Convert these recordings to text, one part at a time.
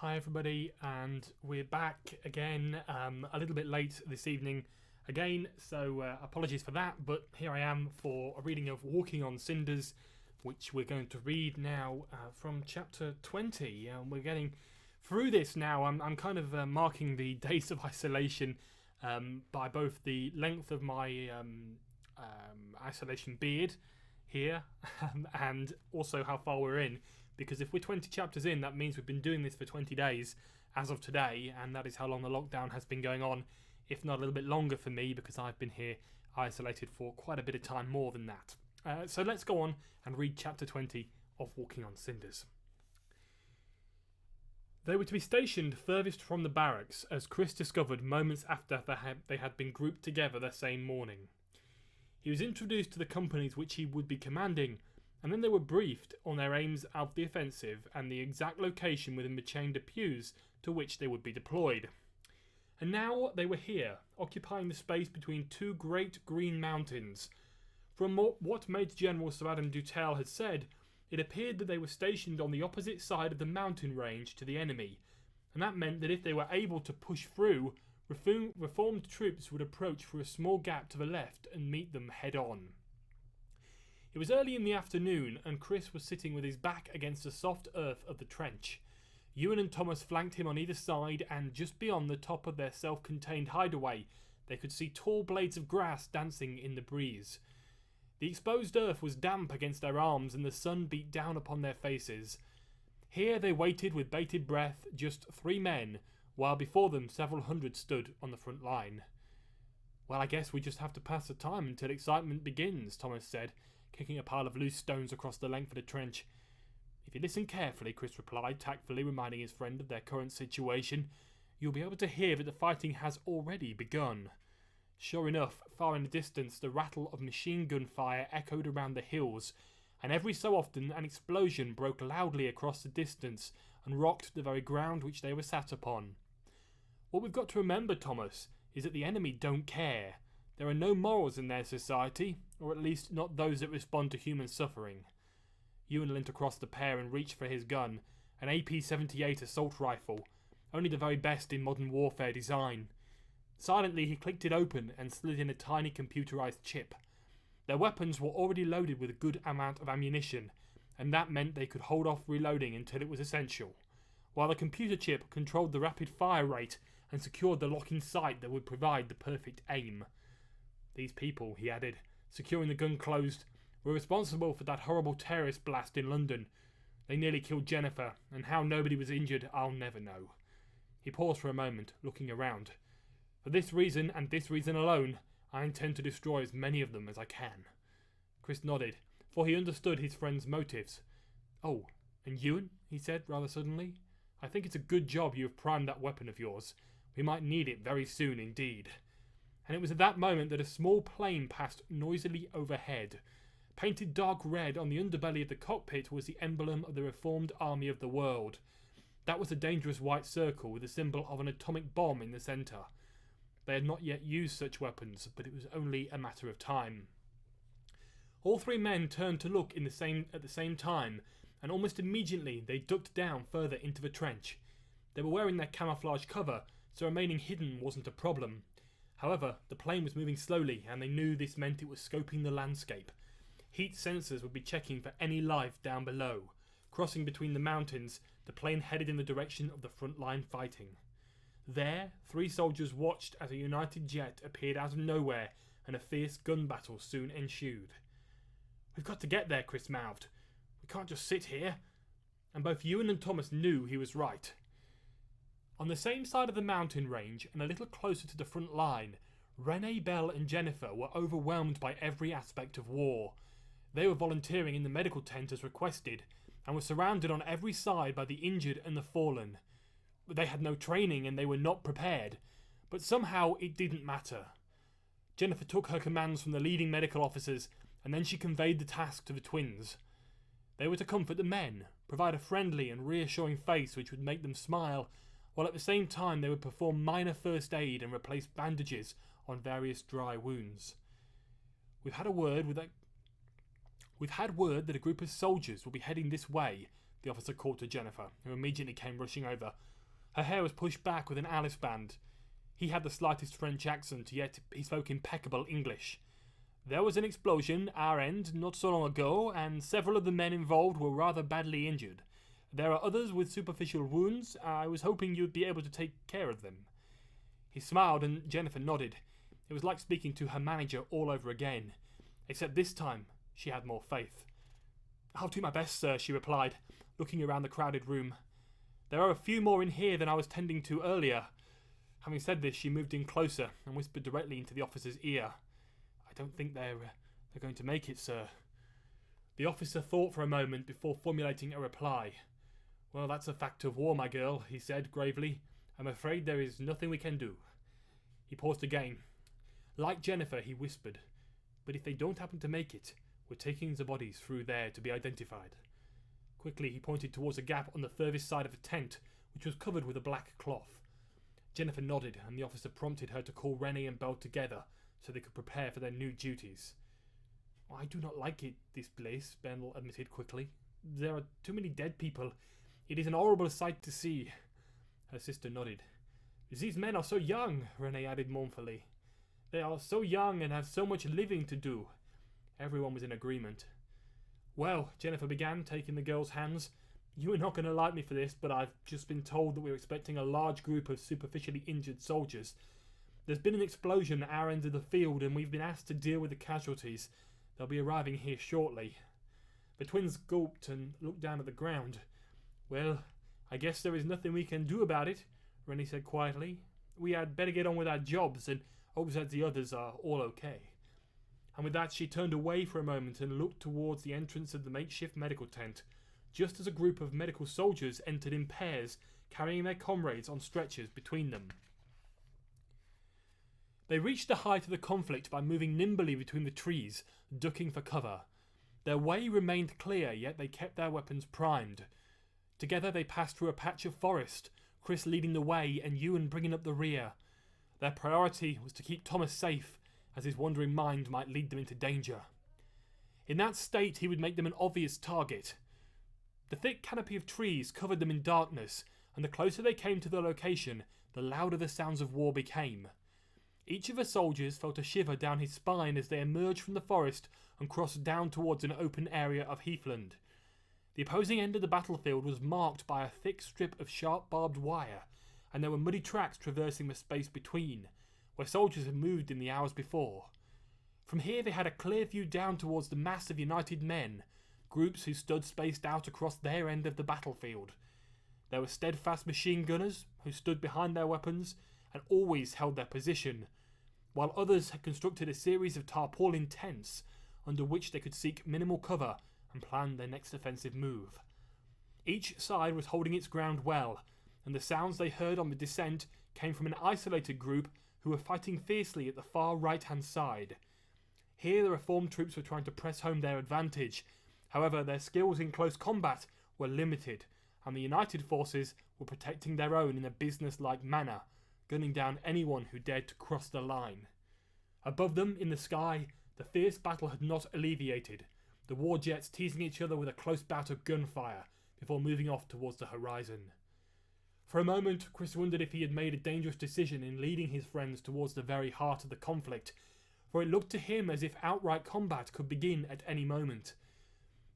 Hi everybody, and we're back again, a little bit late this evening again, so apologies for that, but here I am for a reading of Walking on Cinders, which we're going to read now from chapter 20. We're getting through this now. I'm kind of marking the days of isolation by both the length of my isolation beard here and also how far we're in, because if we're 20 chapters in, that means we've been doing this for 20 days as of today, and that is how long the lockdown has been going on, if not a little bit longer for me, because I've been here isolated for quite a bit of time more than that. So let's go on and read chapter 20 of Walking on Cinders. They were to be stationed furthest from the barracks, as Chris discovered moments after they had been grouped together the same morning. He was introduced to the companies which he would be commanding, and then they were briefed on their aims of the offensive and the exact location within the chain de pews to which they would be deployed. And now they were here, occupying the space between two great green mountains. From what Major General Sir Adam Dutel had said, it appeared that they were stationed on the opposite side of the mountain range to the enemy, and that meant that if they were able to push through, reformed troops would approach through a small gap to the left and meet them head on. It was early in the afternoon, and Chris was sitting with his back against the soft earth of the trench. Ewan and Thomas flanked him on either side, and just beyond the top of their self-contained hideaway, they could see tall blades of grass dancing in the breeze. The exposed earth was damp against their arms, and the sun beat down upon their faces. Here they waited with bated breath, just 3 men, while before them several hundred stood on the front line. "Well, I guess we just have to pass the time until excitement begins," Thomas said, kicking a pile of loose stones across the length of the trench. "If you listen carefully," Chris replied, tactfully reminding his friend of their current situation, "you'll be able to hear that the fighting has already begun." Sure enough, far in the distance, the rattle of machine gun fire echoed around the hills, and every so often an explosion broke loudly across the distance and rocked the very ground which they were sat upon. "What we've got to remember, Thomas, is that the enemy don't care. There are no morals in their society, or at least not those that respond to human suffering." Ewan leant across the pair and reached for his gun, an AP-78 assault rifle, only the very best in modern warfare design. Silently he clicked it open and slid in a tiny computerized chip. Their weapons were already loaded with a good amount of ammunition, and that meant they could hold off reloading until it was essential, while the computer chip controlled the rapid fire rate and secured the lock-in sight that would provide the perfect aim. "These people," he added, securing the gun closed, "were responsible for that horrible terrorist blast in London. They nearly killed Jennifer, and how nobody was injured I'll never know." He paused for a moment, looking around. "For this reason, and this reason alone, I intend to destroy as many of them as I can." Chris nodded, for he understood his friend's motives. "Oh, and Ewan," he said rather suddenly, "I think it's a good job you have primed that weapon of yours. We might need it very soon indeed." And it was at that moment that a small plane passed noisily overhead. Painted dark red on the underbelly of the cockpit was the emblem of the Reformed Army of the World. That was a dangerous white circle with the symbol of an atomic bomb in the centre. They had not yet used such weapons, but it was only a matter of time. All 3 men turned to look at the same time, and almost immediately they ducked down further into the trench. They were wearing their camouflage cover, so remaining hidden wasn't a problem. However, the plane was moving slowly, and they knew this meant it was scoping the landscape. Heat sensors would be checking for any life down below. Crossing between the mountains, the plane headed in the direction of the front line fighting. There, 3 soldiers watched as a United jet appeared out of nowhere, and a fierce gun battle soon ensued. "We've got to get there," Chris mouthed. "We can't just sit here." And both Ewan and Thomas knew he was right. On the same side of the mountain range, and a little closer to the front line, Renee, Belle and Jennifer were overwhelmed by every aspect of war. They were volunteering in the medical tent as requested, and were surrounded on every side by the injured and the fallen. They had no training and they were not prepared, but somehow it didn't matter. Jennifer took her commands from the leading medical officers, and then she conveyed the task to the twins. They were to comfort the men, provide a friendly and reassuring face which would make them smile, while at the same time they would perform minor first aid and replace bandages on various dry wounds. We've had word that a group of soldiers will be heading this way," the officer called to Jennifer, who immediately came rushing over. Her hair was pushed back with an Alice band. He had the slightest French accent, yet he spoke impeccable English. There was an explosion, our end, not so long ago, and several of the men involved were rather badly injured. There are others with superficial wounds. I was hoping you'd be able to take care of them. He smiled and Jennifer nodded. It was like speaking to her manager all over again, except this time she had more faith. I'll do my best, sir, she replied, looking around the crowded room. There are a few more in here than I was tending to earlier. Having said this, she moved in closer and whispered directly into the officer's ear. I don't think they're going to make it, sir. The officer thought for a moment before formulating a reply. Well, that's a fact of war, my girl, he said gravely. I'm afraid there is nothing we can do. He paused again. Like Jennifer, he whispered. But if they don't happen to make it, we're taking the bodies through there to be identified. Quickly, he pointed towards a gap on the furthest side of the tent, which was covered with a black cloth. Jennifer nodded, and the officer prompted her to call Rennie and Belle together so they could prepare for their new duties. I do not like it, this place, Belle admitted quickly. There are too many dead people. It is an horrible sight to see. Her sister nodded. These men are so young, Renee added mournfully. They are so young and have so much living to do. Everyone was in agreement. Well, Jennifer began, taking the girl's hands. You are not going to like me for this, but I've just been told that we're expecting a large group of superficially injured soldiers. There's been an explosion at our end of the field and we've been asked to deal with the casualties. They'll be arriving here shortly. The twins gulped and looked down at the ground. Well, I guess there is nothing we can do about it, Rennie said quietly. We had better get on with our jobs and hope that the others are all okay. And with that she turned away for a moment and looked towards the entrance of the makeshift medical tent, just as a group of medical soldiers entered in pairs, carrying their comrades on stretchers between them. They reached the height of the conflict by moving nimbly between the trees, ducking for cover. Their way remained clear, yet they kept their weapons primed. Together they passed through a patch of forest, Chris leading the way and Ewan bringing up the rear. Their priority was to keep Thomas safe, as his wandering mind might lead them into danger. In that state he would make them an obvious target. The thick canopy of trees covered them in darkness, and the closer they came to the location, the louder the sounds of war became. Each of the soldiers felt a shiver down his spine as they emerged from the forest and crossed down towards an open area of heathland. The opposing end of the battlefield was marked by a thick strip of sharp barbed wire, and there were muddy tracks traversing the space between, where soldiers had moved in the hours before. From here they had a clear view down towards the mass of united men, groups who stood spaced out across their end of the battlefield. There were steadfast machine gunners who stood behind their weapons and always held their position, while others had constructed a series of tarpaulin tents under which they could seek minimal cover and plan their next offensive move. Each side was holding its ground well, and the sounds they heard on the descent came from an isolated group who were fighting fiercely at the far right-hand side. Here the reformed troops were trying to press home their advantage. However, their skills in close combat were limited, and the united forces were protecting their own in a business-like manner, gunning down anyone who dared to cross the line. Above them, in the sky, the fierce battle had not alleviated, the war jets teasing each other with a close bout of gunfire before moving off towards the horizon. For a moment, Chris wondered if he had made a dangerous decision in leading his friends towards the very heart of the conflict, for it looked to him as if outright combat could begin at any moment.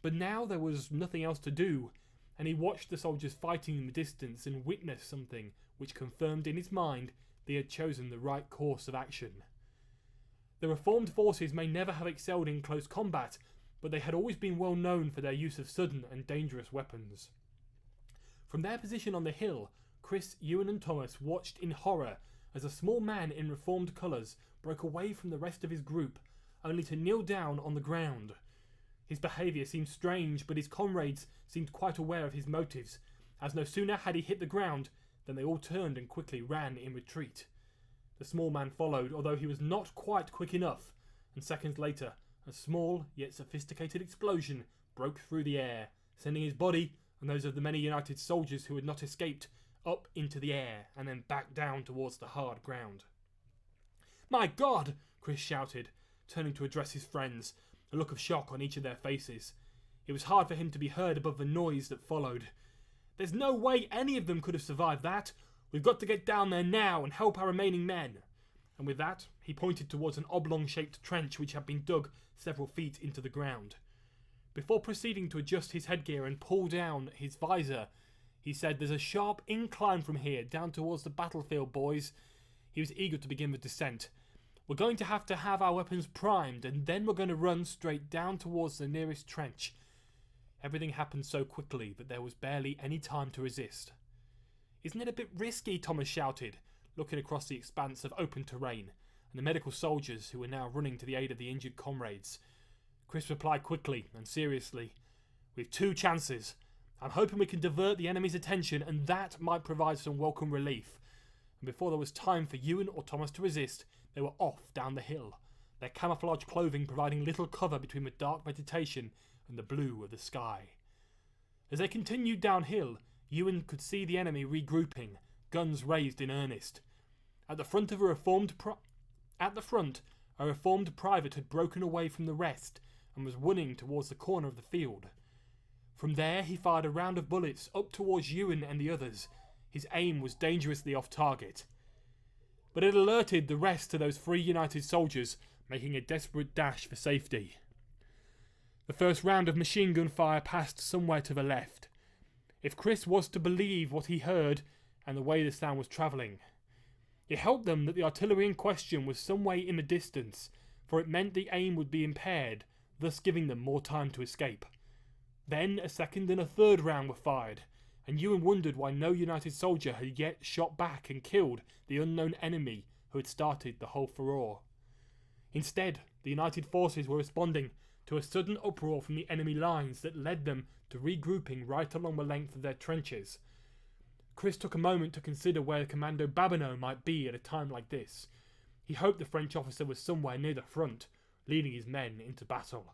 But now there was nothing else to do, and he watched the soldiers fighting in the distance and witnessed something which confirmed in his mind they had chosen the right course of action. The reformed forces may never have excelled in close combat, but they had always been well known for their use of sudden and dangerous weapons. From their position on the hill, Chris, Ewan and Thomas watched in horror as a small man in reformed colours broke away from the rest of his group, only to kneel down on the ground. His behaviour seemed strange, but his comrades seemed quite aware of his motives, as no sooner had he hit the ground than they all turned and quickly ran in retreat. The small man followed, although he was not quite quick enough, and seconds later, a small yet sophisticated explosion broke through the air, sending his body and those of the many united soldiers who had not escaped up into the air and then back down towards the hard ground. "My God!" Chris shouted, turning to address his friends, a look of shock on each of their faces. It was hard for him to be heard above the noise that followed. "There's no way any of them could have survived that. We've got to get down there now and help our remaining men." And with that, he pointed towards an oblong-shaped trench which had been dug several feet into the ground. Before proceeding to adjust his headgear and pull down his visor, he said, "There's a sharp incline from here down towards the battlefield, boys." He was eager to begin the descent. "We're going to have our weapons primed, and then we're going to run straight down towards the nearest trench." Everything happened so quickly that there was barely any time to resist. "Isn't it a bit risky?" Thomas shouted, looking across the expanse of open terrain, and the medical soldiers who were now running to the aid of the injured comrades. Chris replied quickly and seriously, "We've two chances. I'm hoping we can divert the enemy's attention, and that might provide some welcome relief." And before there was time for Ewan or Thomas to resist, they were off down the hill, their camouflage clothing providing little cover between the dark vegetation and the blue of the sky. As they continued downhill, Ewan could see the enemy regrouping, guns raised in earnest. At the front, a reformed private had broken away from the rest and was running towards the corner of the field. From there, he fired a round of bullets up towards Ewan and the others. His aim was dangerously off target. But it alerted the rest to those three United soldiers making a desperate dash for safety. The first round of machine gun fire passed somewhere to the left. If Chris was to believe what he heard and the way the sound was travelling, it helped them that the artillery in question was some way in the distance, for it meant the aim would be impaired, thus giving them more time to escape. Then a second and a third round were fired, and Ewan wondered why no United soldier had yet shot back and killed the unknown enemy who had started the whole furore. Instead, the United forces were responding to a sudden uproar from the enemy lines that led them to regrouping right along the length of their trenches. Chris took a moment to consider where Commando Babineau might be at a time like this. He hoped the French officer was somewhere near the front, leading his men into battle.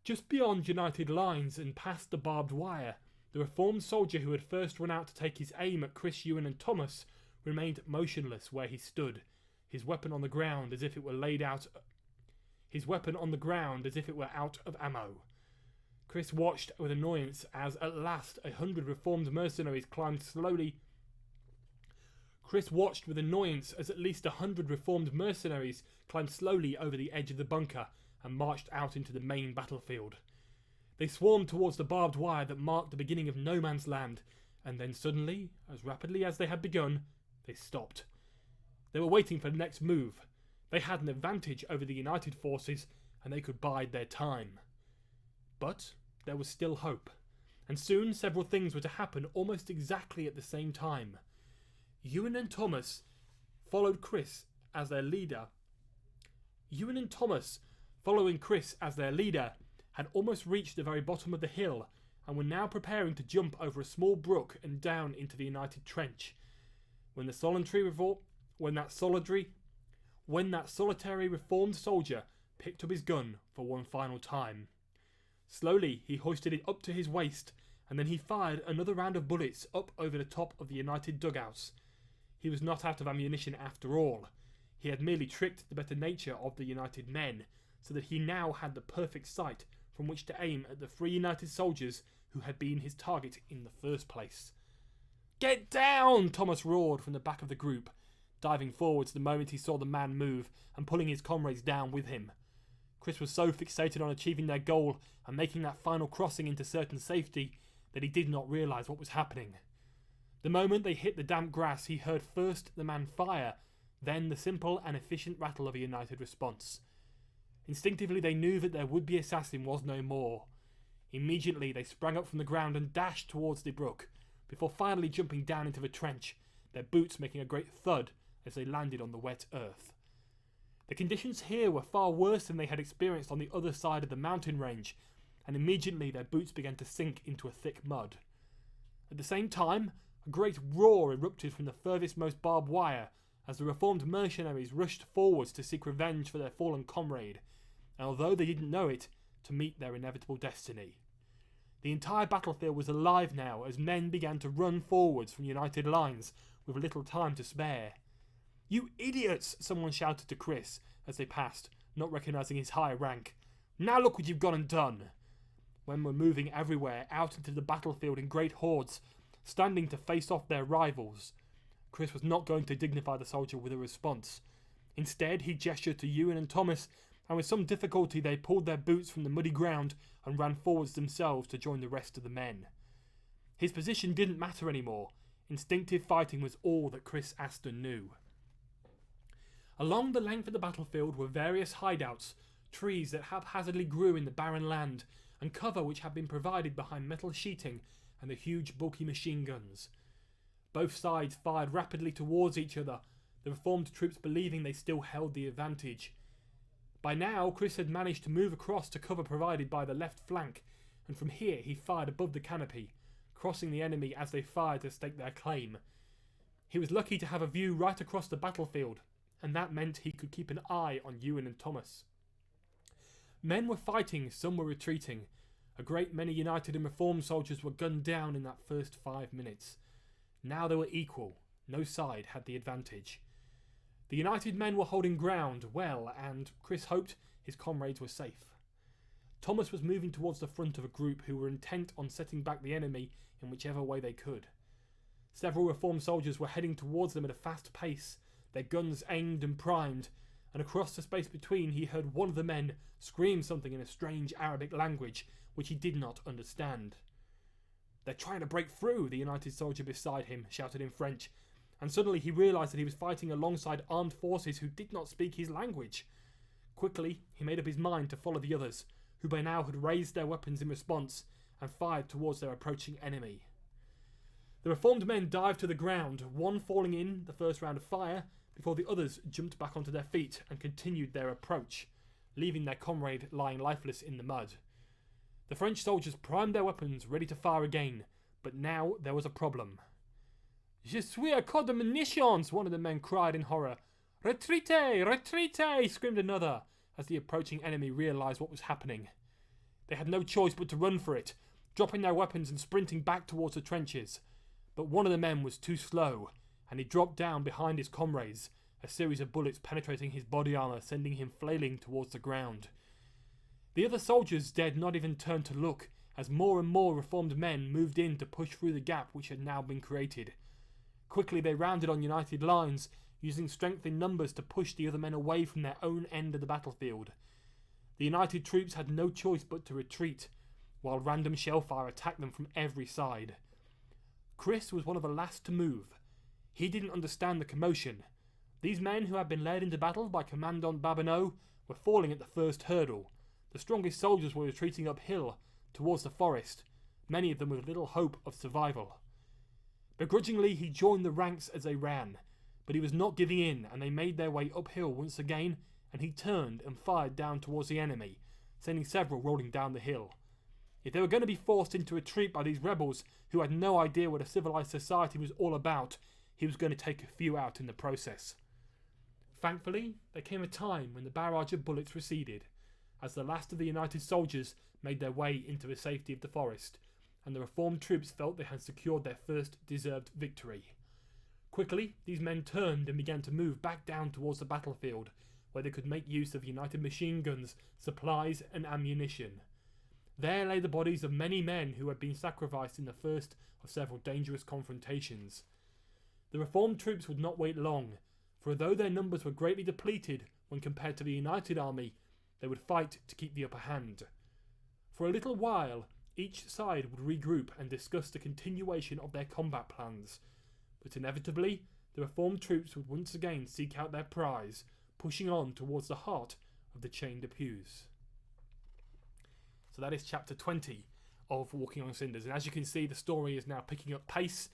Just beyond United lines and past the barbed wire, the reformed soldier who had first run out to take his aim at Chris, Ewan and Thomas remained motionless where he stood, his weapon on the ground as if it were out of ammo. Chris watched with annoyance as at last 100 reformed mercenaries climbed slowly. At least 100 reformed mercenaries climbed slowly over the edge of the bunker and marched out into the main battlefield. They swarmed towards the barbed wire that marked the beginning of no man's land, and then suddenly, as rapidly as they had begun, they stopped. They were waiting for the next move. They had an advantage over the United forces, and they could bide their time. But there was still hope, and soon several things were to happen almost exactly at the same time. Ewan and Thomas, following Chris as their leader, had almost reached the very bottom of the hill and were now preparing to jump over a small brook and down into the United trench, when that solitary reformed soldier picked up his gun for one final time. Slowly he hoisted it up to his waist, and then he fired another round of bullets up over the top of the United dugouts. He was not out of ammunition after all. He had merely tricked the better nature of the United men, so that he now had the perfect sight from which to aim at the three United soldiers who had been his target in the first place. "Get down!" Thomas roared from the back of the group, diving forwards the moment he saw the man move and pulling his comrades down with him. Chris was so fixated on achieving their goal and making that final crossing into certain safety that he did not realise what was happening. The moment they hit the damp grass, he heard first the man fire, then the simple and efficient rattle of a United response. Instinctively they knew that their would-be assassin was no more. Immediately they sprang up from the ground and dashed towards the brook, before finally jumping down into the trench, their boots making a great thud as they landed on the wet earth. The conditions here were far worse than they had experienced on the other side of the mountain range, and immediately their boots began to sink into a thick mud. At the same time, a great roar erupted from the furthest most barbed wire as the reformed mercenaries rushed forwards to seek revenge for their fallen comrade, and although they didn't know it, to meet their inevitable destiny. The entire battlefield was alive now as men began to run forwards from United lines with little time to spare. "You idiots!" someone shouted to Chris as they passed, not recognising his high rank. "Now look what you've gone and done!" Men were moving everywhere out into the battlefield in great hordes, standing to face off their rivals. Chris was not going to dignify the soldier with a response. Instead, he gestured to Ewan and Thomas, and with some difficulty they pulled their boots from the muddy ground and ran forwards themselves to join the rest of the men. His position didn't matter anymore. Instinctive fighting was all that Chris Aston knew. Along the length of the battlefield were various hideouts, trees that haphazardly grew in the barren land, and cover which had been provided behind metal sheeting and the huge bulky machine guns. Both sides fired rapidly towards each other, the reformed troops believing they still held the advantage. By now, Chris had managed to move across to cover provided by the left flank, and from here he fired above the canopy, crossing the enemy as they fired to stake their claim. He was lucky to have a view right across the battlefield, and that meant he could keep an eye on Ewan and Thomas. Men were fighting, some were retreating. A great many United and Reformed soldiers were gunned down in that first 5 minutes. Now they were equal. No side had the advantage. The United men were holding ground well, and Chris hoped his comrades were safe. Thomas was moving towards the front of a group who were intent on setting back the enemy in whichever way they could. Several Reformed soldiers were heading towards them at a fast pace, their guns aimed and primed, and across the space between he heard one of the men scream something in a strange Arabic language which he did not understand. "They're trying to break through," the United soldier beside him shouted in French, and suddenly he realised that he was fighting alongside armed forces who did not speak his language. Quickly, he made up his mind to follow the others, who by now had raised their weapons in response and fired towards their approaching enemy. The Reformed men dived to the ground, one falling in the first round of fire, before the others jumped back onto their feet and continued their approach, leaving their comrade lying lifeless in the mud. The French soldiers primed their weapons, ready to fire again, but now there was a problem. "Je suis à court de munitions," one of the men cried in horror. "Retraitez! Retraitez!" screamed another, as the approaching enemy realised what was happening. They had no choice but to run for it, dropping their weapons and sprinting back towards the trenches. But one of the men was too slow, and he dropped down behind his comrades, a series of bullets penetrating his body armour, sending him flailing towards the ground. The other soldiers dared not even turn to look, as more and more Reformed men moved in to push through the gap which had now been created. Quickly they rounded on United lines, using strength in numbers to push the other men away from their own end of the battlefield. The United troops had no choice but to retreat, while random shellfire attacked them from every side. Chris was one of the last to move. He didn't understand the commotion. These men who had been led into battle by Commandant Babineau were falling at the first hurdle. The strongest soldiers were retreating uphill towards the forest, many of them with little hope of survival. Begrudgingly he joined the ranks as they ran, but he was not giving in, and they made their way uphill once again, and he turned and fired down towards the enemy, sending several rolling down the hill. If they were going to be forced into retreat by these rebels who had no idea what a civilized society was all about, he was going to take a few out in the process. Thankfully, there came a time when the barrage of bullets receded, as the last of the United soldiers made their way into the safety of the forest, and the Reformed troops felt they had secured their first deserved victory. Quickly, these men turned and began to move back down towards the battlefield, where they could make use of United machine guns, supplies and ammunition. There lay the bodies of many men who had been sacrificed in the first of several dangerous confrontations. The Reformed troops would not wait long, for though their numbers were greatly depleted when compared to the United army, they would fight to keep the upper hand. For a little while, each side would regroup and discuss the continuation of their combat plans, but inevitably, the Reformed troops would once again seek out their prize, pushing on towards the heart of the chaîne de Puys. So that is chapter 20 of Walking on Cinders, and as you can see, the story is now picking up pace,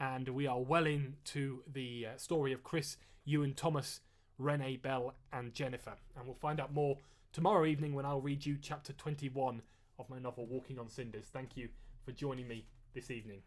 and we are well into the story of Chris, Ewan, Thomas, Renee, Belle and Jennifer, and we'll find out more tomorrow evening when I'll read you chapter 21 of my novel Walking on Cinders. Thank you for joining me this evening.